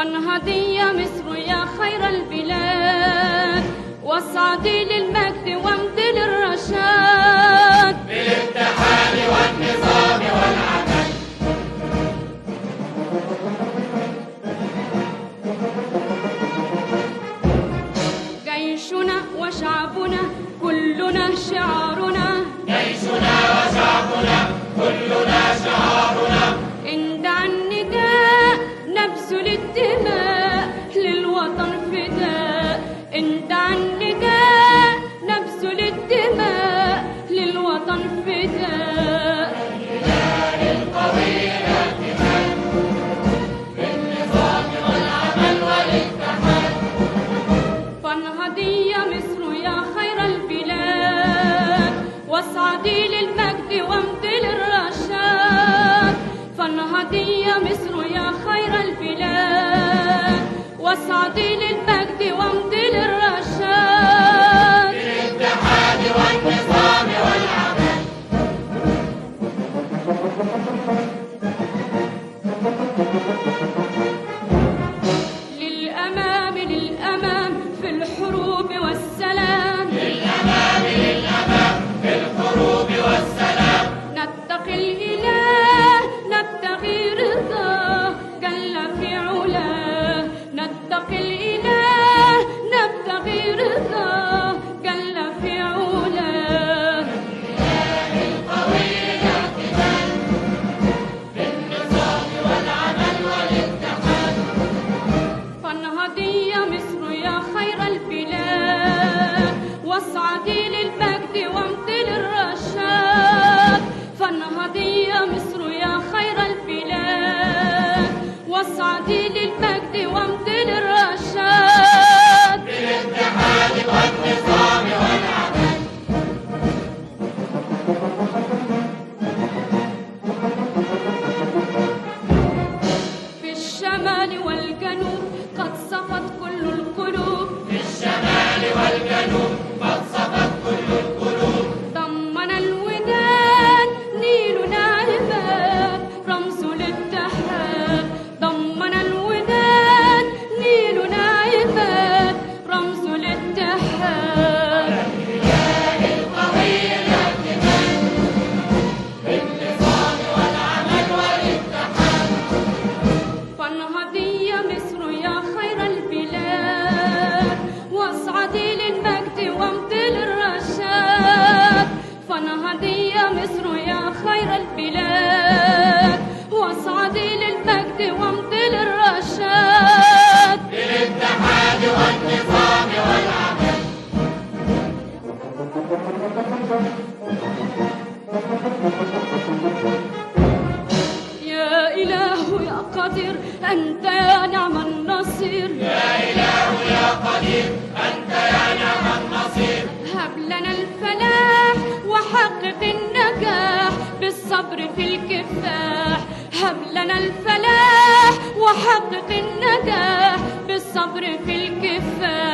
فانهضي يا مصر يا خير البلاد، واصعدي للمجد وامضي للرشاد بالاتحاد والنظام والعدل. جيشنا وشعبنا كلنا شعارنا، جيشنا وشعبنا كلنا شعارنا، اندع النداء نبذل الدماء للوطن فداء، اندع النداء نبذل الدماء للوطن فداء. الهلال القوي الاتحاد بالنظام والعمل والاتحاد. فانهضي يا مصر يا خير البلاد، واصعدي للمجد وامضي للرشاد. فانهضي يا مصر يا خير البلاد، واصعدي للمجد وامضي للرشاد بالاتحاد والنظام والعمل. للأمام للأمام في الحروب والسلام، للأمام للأمام في الحروب والسلام. نتقي الإله نبتغي رضاه جل في علاه، نتقي الإله نبتغي رضاه جل في علاه. الهلال القوي الاتحاد بالنظام والعمل والاتحاد. فانهضي يا مصر يا خير البلاد، واصعدي للمجد وامضي للرشاد. فانهضي يا مصر يا خير البلاد، واصعدي للمجد وامضي للرشاد بالاتحاد والنظام والعمل. في الشمال والجنوب قد صفت كل القلوب، في الشمال والجنوب قد صفت كل القلوب. ضمن الوداد نيلنا عباد رمز الاتحاد، ضمن الوداد نيلنا عباد رمز الاتحاد. الهلال القوي الاتحاد بالنظام والعمل والاتحاد. فانهضي يا مصر يا خير البلاد، واصعدي للمجد وامضي للرشاد. فانهضي يا مصر يا خير البلاد، واصعدي للمجد وامضي للرشاد بالاتحاد والنظام والعمل. يا إله يا قدير أنت يا نعم النصير، يا إله يا قدير أنت يا نعم النصير. هب لنا الفلاح وحقق النجاح بالصبر في الكفاح، هب لنا الفلاح وحقق النجاح بالصبر في الكفاح.